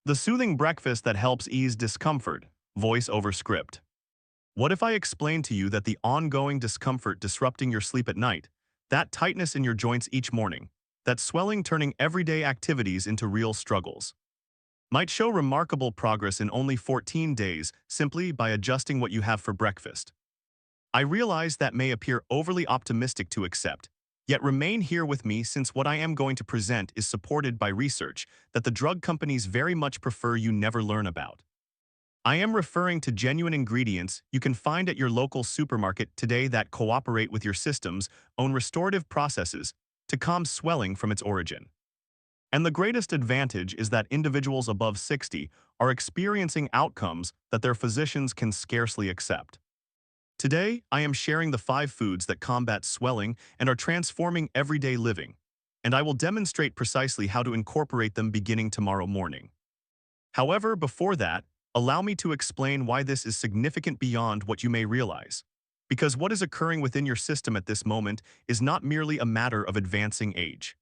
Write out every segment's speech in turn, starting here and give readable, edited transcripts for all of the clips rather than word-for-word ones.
The soothing breakfast that helps ease discomfort, voice over script. What if I explained to you that the ongoing discomfort disrupting your sleep at night, that tightness in your joints each morning, that swelling turning everyday activities into real struggles, might show remarkable progress in only 14 days simply by adjusting what you have for breakfast? I realize that may appear overly optimistic to accept, yet remain here with me since what I am going to present is supported by research that the drug companies very much prefer you never learn about. I am referring to genuine ingredients you can find at your local supermarket today that cooperate with your system's own restorative processes to calm swelling from its origin. And the greatest advantage is that individuals above 60 are experiencing outcomes that their physicians can scarcely accept. Today, I am sharing the 5 foods that combat swelling and are transforming everyday living, and I will demonstrate precisely how to incorporate them beginning tomorrow morning. However, before that, allow me to explain why this is significant beyond what you may realize. Because what is occurring within your system at this moment is not merely a matter of advancing age.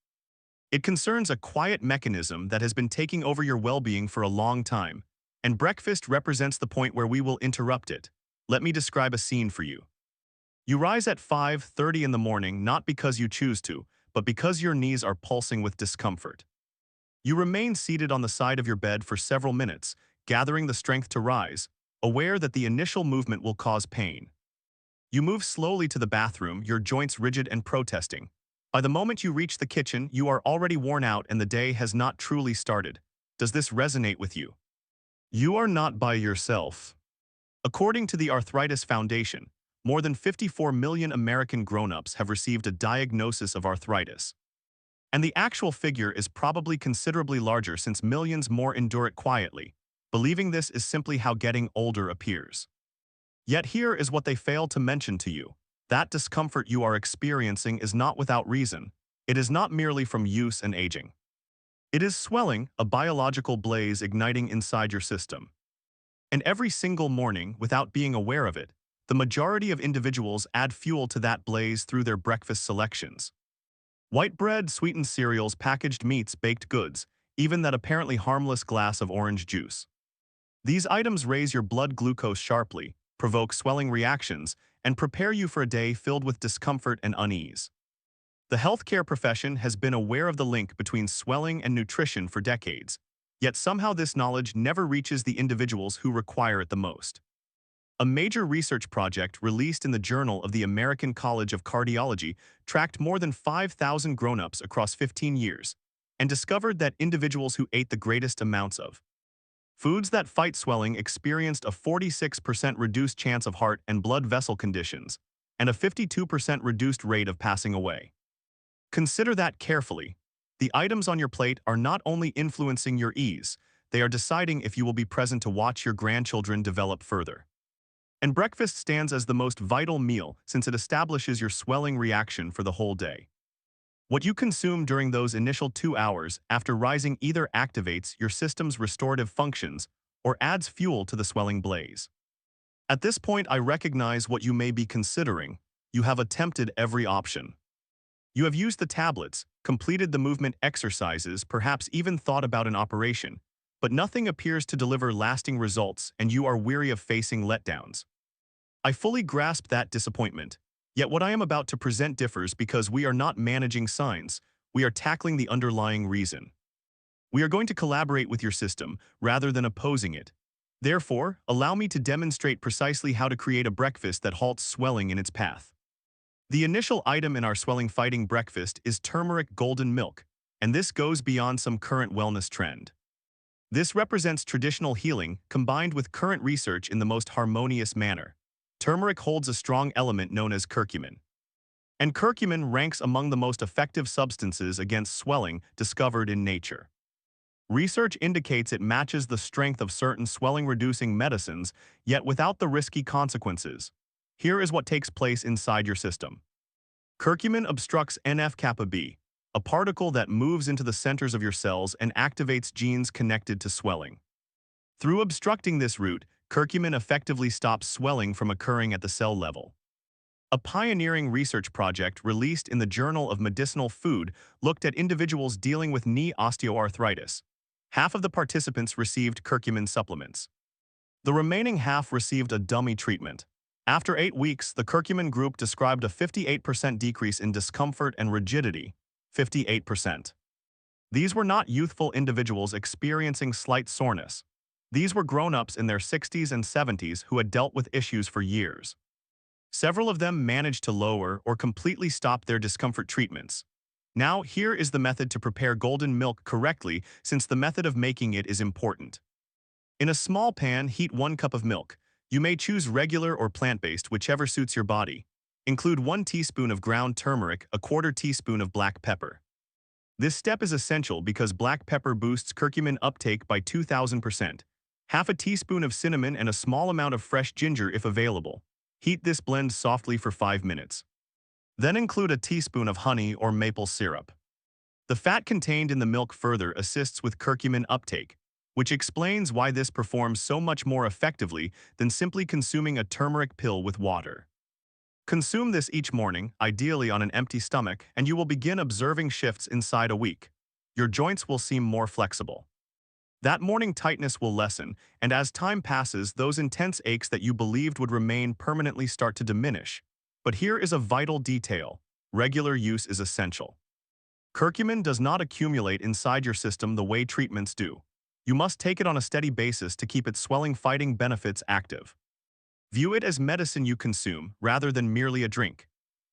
It concerns a quiet mechanism that has been taking over your well-being for a long time, and breakfast represents the point where we will interrupt it. Let me describe a scene for you. You rise at 5:30 in the morning not because you choose to, but because your knees are pulsing with discomfort. You remain seated on the side of your bed for several minutes, gathering the strength to rise, aware that the initial movement will cause pain. You move slowly to the bathroom, your joints rigid and protesting. By the moment you reach the kitchen, you are already worn out and the day has not truly started. Does this resonate with you? You are not by yourself. According to the Arthritis Foundation, more than 54 million American grown-ups have received a diagnosis of arthritis. And the actual figure is probably considerably larger since millions more endure it quietly, believing this is simply how getting older appears. Yet here is what they fail to mention to you. That discomfort you are experiencing is not without reason. It is not merely from use and aging. It is swelling, a biological blaze igniting inside your system. And every single morning, without being aware of it, the majority of individuals add fuel to that blaze through their breakfast selections. White bread, sweetened cereals, packaged meats, baked goods, even that apparently harmless glass of orange juice. These items raise your blood glucose sharply, provoke swelling reactions, and prepare you for a day filled with discomfort and unease. The healthcare profession has been aware of the link between swelling and nutrition for decades, yet somehow this knowledge never reaches the individuals who require it the most. A major research project released in the Journal of the American College of Cardiology tracked more than 5,000 grown-ups across 15 years and discovered that individuals who ate the greatest amounts of foods that fight swelling experienced a 46% reduced chance of heart and blood vessel conditions and a 52% reduced rate of passing away. Consider that carefully. The items on your plate are not only influencing your ease, they are deciding if you will be present to watch your grandchildren develop further. And breakfast stands as the most vital meal since it establishes your swelling reaction for the whole day. What you consume during those initial 2 hours after rising either activates your system's restorative functions or adds fuel to the swelling blaze. At this point, I recognize what you may be considering. You have attempted every option. You have used the tablets, completed the movement exercises, perhaps even thought about an operation, but nothing appears to deliver lasting results and you are weary of facing letdowns. I fully grasp that disappointment, yet what I am about to present differs because we are not managing signs, we are tackling the underlying reason. We are going to collaborate with your system rather than opposing it. Therefore, allow me to demonstrate precisely how to create a breakfast that halts swelling in its path. The initial item in our swelling-fighting breakfast is turmeric golden milk, and this goes beyond some current wellness trend. This represents traditional healing combined with current research in the most harmonious manner. Turmeric holds a strong element known as curcumin. And curcumin ranks among the most effective substances against swelling discovered in nature. Research indicates it matches the strength of certain swelling-reducing medicines, yet without the risky consequences. Here is what takes place inside your system. Curcumin obstructs NF-kappa B, a particle that moves into the centers of your cells and activates genes connected to swelling. Through obstructing this route, curcumin effectively stops swelling from occurring at the cell level. A pioneering research project released in the Journal of Medicinal Food looked at individuals dealing with knee osteoarthritis. Half of the participants received curcumin supplements. The remaining half received a dummy treatment. After 8 weeks, the curcumin group described a 58% decrease in discomfort and rigidity. 58%. These were not youthful individuals experiencing slight soreness. These were grown-ups in their 60s and 70s who had dealt with issues for years. Several of them managed to lower or completely stop their discomfort treatments. Now, here is the method to prepare golden milk correctly, since the method of making it is important. In a small pan, heat 1 cup of milk. You may choose regular or plant-based, whichever suits your body. Include 1 teaspoon of ground turmeric, a 1/4 teaspoon of black pepper. This step is essential because black pepper boosts curcumin uptake by 2000%. Half a teaspoon of cinnamon and a small amount of fresh ginger if available. Heat this blend softly for 5 minutes. Then include a teaspoon of honey or maple syrup. The fat contained in the milk further assists with curcumin uptake, which explains why this performs so much more effectively than simply consuming a turmeric pill with water. Consume this each morning, ideally on an empty stomach, and you will begin observing shifts inside a week. Your joints will seem more flexible. That morning tightness will lessen, and as time passes, those intense aches that you believed would remain permanently start to diminish. But here is a vital detail. Regular use is essential. Curcumin does not accumulate inside your system the way treatments do. You must take it on a steady basis to keep its swelling-fighting benefits active. View it as medicine you consume, rather than merely a drink.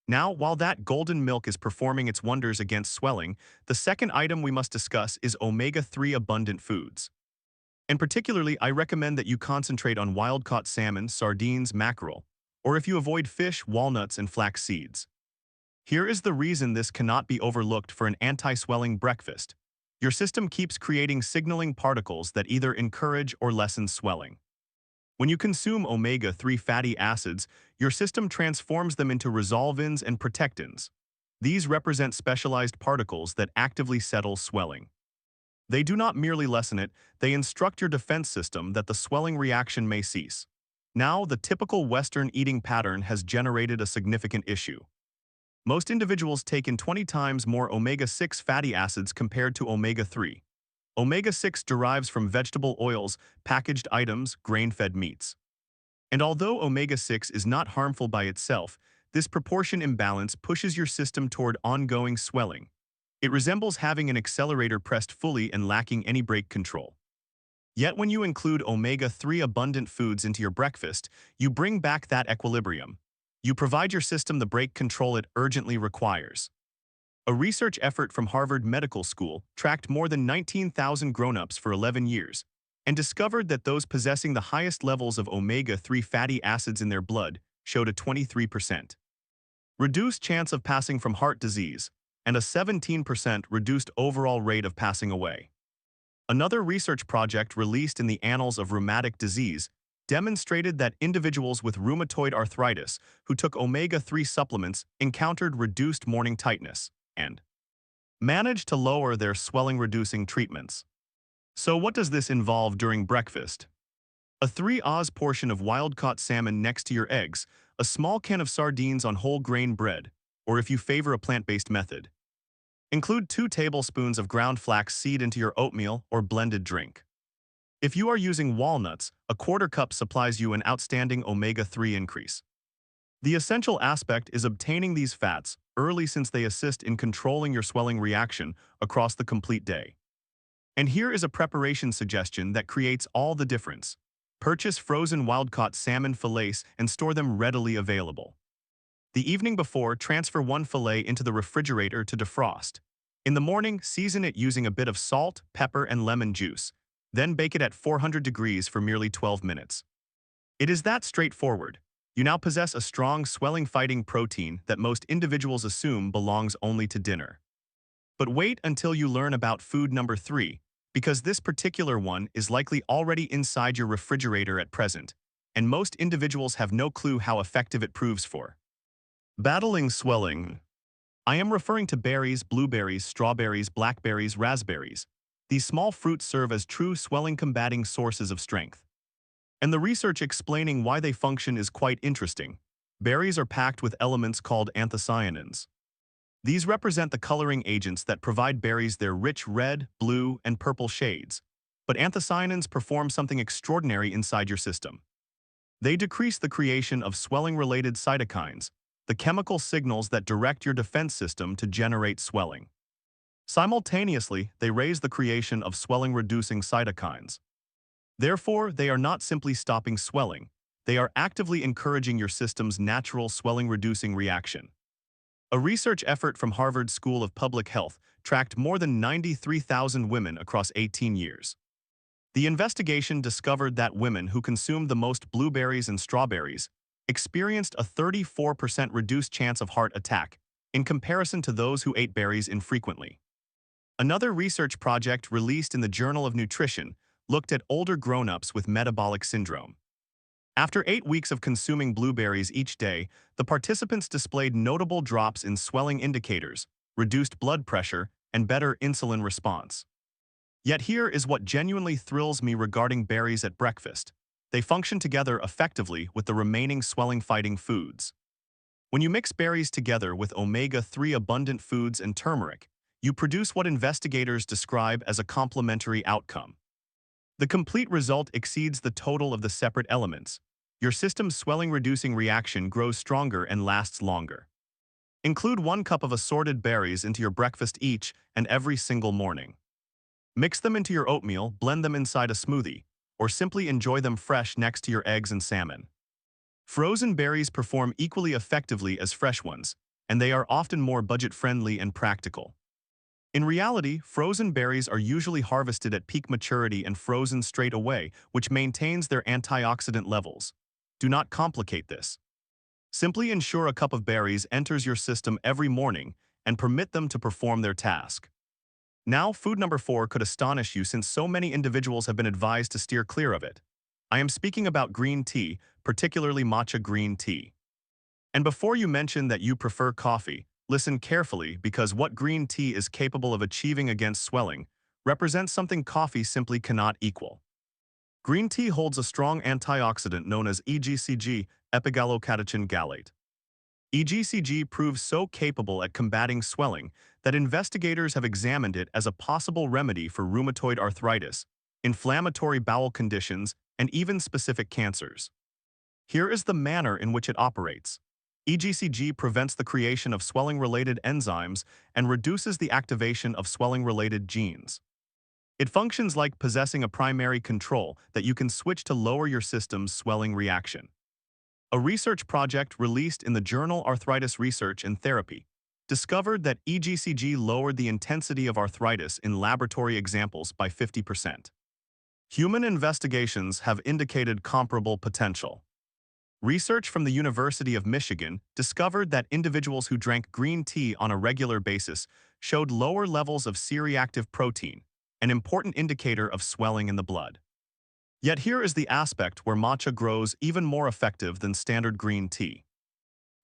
Now, while that golden milk is performing its wonders against swelling, the second item we must discuss is omega-3 abundant foods. And particularly, I recommend that you concentrate on wild-caught salmon, sardines, mackerel, or if you avoid fish, walnuts, and flax seeds. Here is the reason this cannot be overlooked for an anti-swelling breakfast. Your system keeps creating signaling particles that either encourage or lessen swelling. When you consume omega-3 fatty acids, your system transforms them into resolvins and protectins. These represent specialized particles that actively settle swelling. They do not merely lessen it, they instruct your defense system that the swelling reaction may cease. Now, the typical Western eating pattern has generated a significant issue. Most individuals take in 20 times more omega-6 fatty acids compared to omega-3. Omega-6 derives from vegetable oils, packaged items, grain-fed meats. And although omega-6 is not harmful by itself, this proportion imbalance pushes your system toward ongoing swelling. It resembles having an accelerator pressed fully and lacking any brake control. Yet when you include omega-3 abundant foods into your breakfast, you bring back that equilibrium. You provide your system the brake control it urgently requires. A research effort from Harvard Medical School tracked more than 19,000 grown-ups for 11 years and discovered that those possessing the highest levels of omega-3 fatty acids in their blood showed a 23% reduced chance of passing from heart disease and a 17% reduced overall rate of passing away. Another research project released in the Annals of Rheumatic Disease demonstrated that individuals with rheumatoid arthritis who took omega-3 supplements encountered reduced morning tightness and managed to lower their swelling-reducing treatments. So what does this involve during breakfast? A 3 oz portion of wild-caught salmon next to your eggs, a small can of sardines on whole grain bread, or if you favor a plant-based method. Include 2 tablespoons of ground flax seed into your oatmeal or blended drink. If you are using walnuts, a 1/4 cup supplies you an outstanding omega-3 increase. The essential aspect is obtaining these fats early since they assist in controlling your swelling reaction across the complete day. And here is a preparation suggestion that creates all the difference. Purchase frozen wild-caught salmon fillets and store them readily available. The evening before, transfer 1 fillet into the refrigerator to defrost. In the morning, season it using a bit of salt, pepper, and lemon juice. Then bake it at 400 degrees for merely 12 minutes. It is that straightforward. You now possess a strong swelling-fighting protein that most individuals assume belongs only to dinner. But wait until you learn about food number 3, because this particular one is likely already inside your refrigerator at present, and most individuals have no clue how effective it proves for. Battling swelling. I am referring to berries, blueberries, strawberries, blackberries, raspberries. These small fruits serve as true swelling-combating sources of strength. And the research explaining why they function is quite interesting. Berries are packed with elements called anthocyanins. These represent the coloring agents that provide berries their rich red, blue, and purple shades. But anthocyanins perform something extraordinary inside your system. They decrease the creation of swelling-related cytokines, the chemical signals that direct your defense system to generate swelling. Simultaneously, they raise the creation of swelling-reducing cytokines. Therefore, they are not simply stopping swelling, they are actively encouraging your system's natural swelling-reducing reaction. A research effort from Harvard School of Public Health tracked more than 93,000 women across 18 years. The investigation discovered that women who consumed the most blueberries and strawberries experienced a 34% reduced chance of heart attack in comparison to those who ate berries infrequently. Another research project released in the Journal of Nutrition looked at older grown-ups with metabolic syndrome. After 8 weeks of consuming blueberries each day, the participants displayed notable drops in swelling indicators, reduced blood pressure, and better insulin response. Yet here is what genuinely thrills me regarding berries at breakfast. They function together effectively with the remaining swelling-fighting foods. When you mix berries together with omega-3 abundant foods and turmeric, you produce what investigators describe as a complementary outcome. The complete result exceeds the total of the separate elements. Your system's swelling-reducing reaction grows stronger and lasts longer. Include 1 cup of assorted berries into your breakfast each and every single morning. Mix them into your oatmeal, blend them inside a smoothie, or simply enjoy them fresh next to your eggs and salmon. Frozen berries perform equally effectively as fresh ones, and they are often more budget-friendly and practical. In reality, frozen berries are usually harvested at peak maturity and frozen straight away, which maintains their antioxidant levels. Do not complicate this. Simply ensure a cup of berries enters your system every morning and permit them to perform their task. Now, food number 4 could astonish you since so many individuals have been advised to steer clear of it. I am speaking about green tea, particularly matcha green tea. And before you mention that you prefer coffee, listen carefully because what green tea is capable of achieving against swelling represents something coffee simply cannot equal. Green tea holds a strong antioxidant known as EGCG, epigallocatechin gallate. EGCG proves so capable at combating swelling that investigators have examined it as a possible remedy for rheumatoid arthritis, inflammatory bowel conditions, and even specific cancers. Here is the manner in which it operates. EGCG prevents the creation of swelling-related enzymes and reduces the activation of swelling-related genes. It functions like possessing a primary control that you can switch to lower your system's swelling reaction. A research project released in the journal Arthritis Research and Therapy discovered that EGCG lowered the intensity of arthritis in laboratory examples by 50%. Human investigations have indicated comparable potential. Research from the University of Michigan discovered that individuals who drank green tea on a regular basis showed lower levels of C-reactive protein, an important indicator of swelling in the blood. Yet here is the aspect where matcha grows even more effective than standard green tea.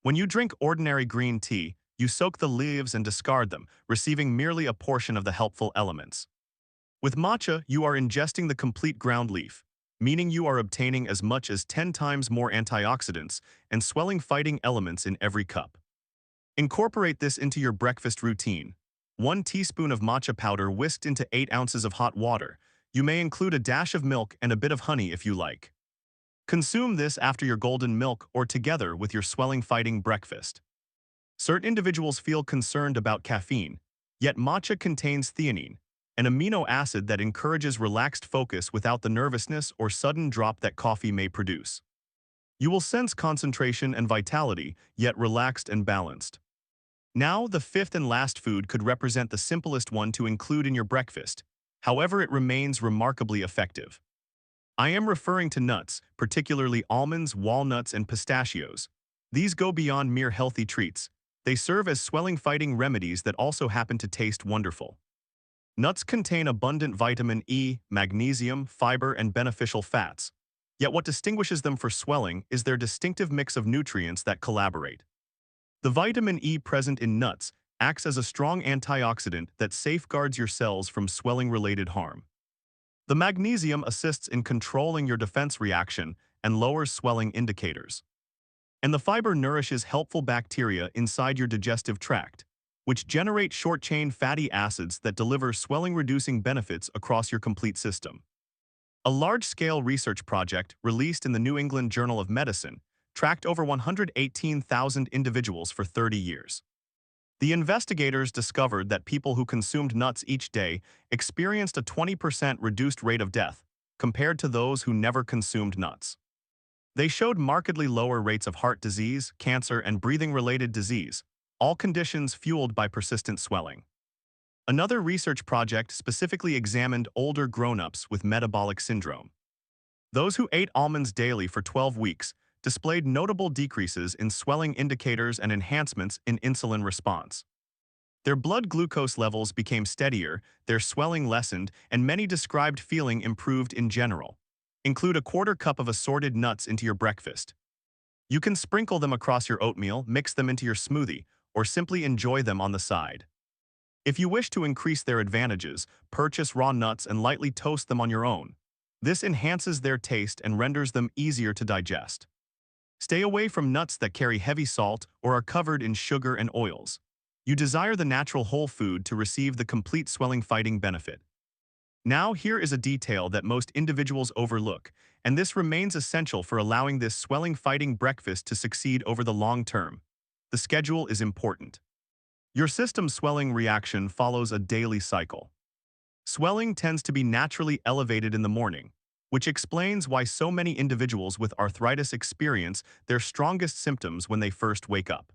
When you drink ordinary green tea, you soak the leaves and discard them, receiving merely a portion of the helpful elements. With matcha, you are ingesting the complete ground leaf, meaning you are obtaining as much as 10 times more antioxidants and swelling-fighting elements in every cup. Incorporate this into your breakfast routine. 1 teaspoon of matcha powder whisked into 8 ounces of hot water. You may include a dash of milk and a bit of honey if you like. Consume this after your golden milk or together with your swelling-fighting breakfast. Certain individuals feel concerned about caffeine, yet matcha contains theanine, an amino acid that encourages relaxed focus without the nervousness or sudden drop that coffee may produce. You will sense concentration and vitality, yet relaxed and balanced. Now, the 5th and last food could represent the simplest one to include in your breakfast. However, it remains remarkably effective. I am referring to nuts, particularly almonds, walnuts, and pistachios. These go beyond mere healthy treats. They serve as swelling-fighting remedies that also happen to taste wonderful. Nuts contain abundant vitamin E, magnesium, fiber, and beneficial fats. Yet what distinguishes them for swelling is their distinctive mix of nutrients that collaborate. The vitamin E present in nuts acts as a strong antioxidant that safeguards your cells from swelling-related harm. The magnesium assists in controlling your defense reaction and lowers swelling indicators. And the fiber nourishes helpful bacteria inside your digestive tract, which generate short-chain fatty acids that deliver swelling-reducing benefits across your complete system. A large-scale research project released in the New England Journal of Medicine tracked over 118,000 individuals for 30 years. The investigators discovered that people who consumed nuts each day experienced a 20% reduced rate of death compared to those who never consumed nuts. They showed markedly lower rates of heart disease, cancer, and breathing-related disease, all conditions fueled by persistent swelling. Another research project specifically examined older grown-ups with metabolic syndrome. Those who ate almonds daily for 12 weeks displayed notable decreases in swelling indicators and enhancements in insulin response. Their blood glucose levels became steadier, their swelling lessened, and many described feeling improved in general. Include a quarter cup of assorted nuts into your breakfast. You can sprinkle them across your oatmeal, mix them into your smoothie, or simply enjoy them on the side. If you wish to increase their advantages, purchase raw nuts and lightly toast them on your own. This enhances their taste and renders them easier to digest. Stay away from nuts that carry heavy salt or are covered in sugar and oils. You desire the natural whole food to receive the complete swelling-fighting benefit. Now, here is a detail that most individuals overlook, and this remains essential for allowing this swelling-fighting breakfast to succeed over the long term. The schedule is important. Your system's swelling reaction follows a daily cycle. Swelling tends to be naturally elevated in the morning, which explains why so many individuals with arthritis experience their strongest symptoms when they first wake up.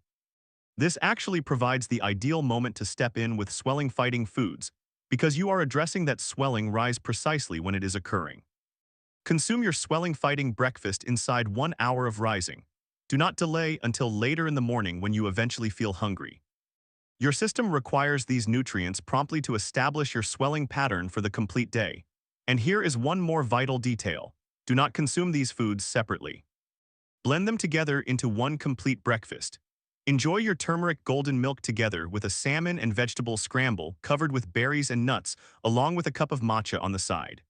This actually provides the ideal moment to step in with swelling-fighting foods, because you are addressing that swelling rise precisely when it is occurring. Consume your swelling-fighting breakfast inside 1 hour of rising. Do not delay until later in the morning when you eventually feel hungry. Your system requires these nutrients promptly to establish your swelling pattern for the complete day. And here is one more vital detail. Do not consume these foods separately. Blend them together into one complete breakfast. Enjoy your turmeric golden milk together with a salmon and vegetable scramble covered with berries and nuts, along with a cup of matcha on the side.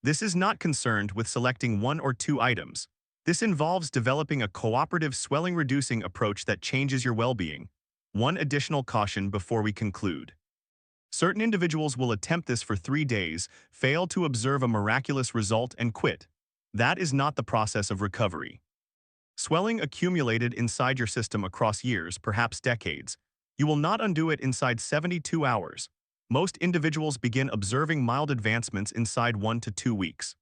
This is not concerned with selecting 1 or 2 items. This involves developing a cooperative swelling-reducing approach that changes your well-being. One additional caution before we conclude. Certain individuals will attempt this for 3 days, fail to observe a miraculous result, and quit. That is not the process of recovery. Swelling accumulated inside your system across years, perhaps decades. You will not undo it inside 72 hours. Most individuals begin observing mild advancements inside 1 to 2 weeks.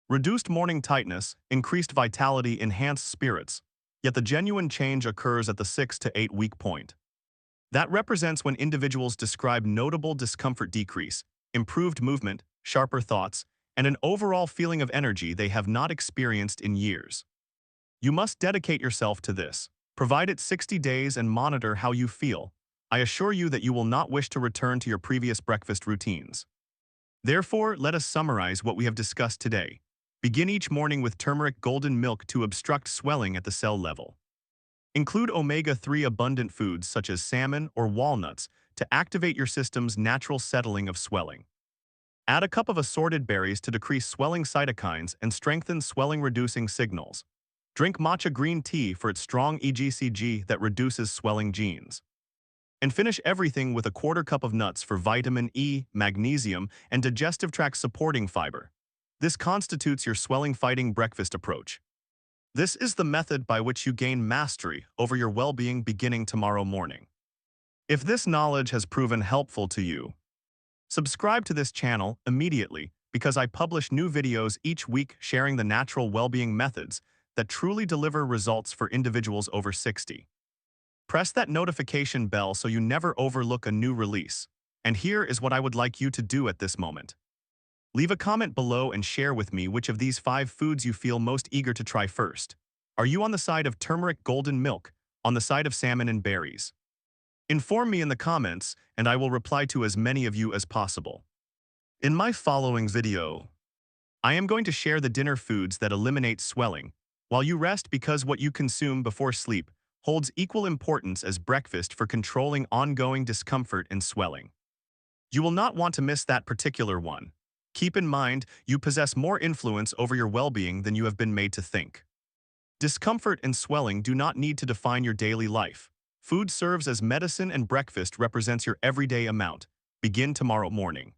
Reduced morning tightness, increased vitality, enhanced spirits. Yet the genuine change occurs at the 6 to 8 week point. That represents when individuals describe notable discomfort decrease, improved movement, sharper thoughts, and an overall feeling of energy they have not experienced in years. You must dedicate yourself to this. Provide it 60 days and monitor how you feel. I assure you that you will not wish to return to your previous breakfast routines. Therefore, let us summarize what we have discussed today. Begin each morning with turmeric golden milk to obstruct swelling at the cell level. Include omega-3 abundant foods such as salmon or walnuts to activate your system's natural settling of swelling. Add a cup of assorted berries to decrease swelling cytokines and strengthen swelling-reducing signals. Drink matcha green tea for its strong EGCG that reduces swelling genes. And finish everything with a quarter cup of nuts for vitamin E, magnesium, and digestive tract supporting fiber. This constitutes your swelling-fighting breakfast approach. This is the method by which you gain mastery over your well-being beginning tomorrow morning. If this knowledge has proven helpful to you, subscribe to this channel immediately because I publish new videos each week sharing the natural well-being methods that truly deliver results for individuals over 60. Press that notification bell so you never overlook a new release. And here is what I would like you to do at this moment. Leave a comment below and share with me which of these 5 foods you feel most eager to try first. Are you on the side of turmeric golden milk, on the side of salmon and berries? Inform me in the comments, and I will reply to as many of you as possible. In my following video, I am going to share the dinner foods that eliminate swelling, while you rest because what you consume before sleep holds equal importance as breakfast for controlling ongoing discomfort and swelling. You will not want to miss that particular one. Keep in mind, you possess more influence over your well-being than you have been made to think. Discomfort and swelling do not need to define your daily life. Food serves as medicine and breakfast represents your everyday amount. Begin tomorrow morning.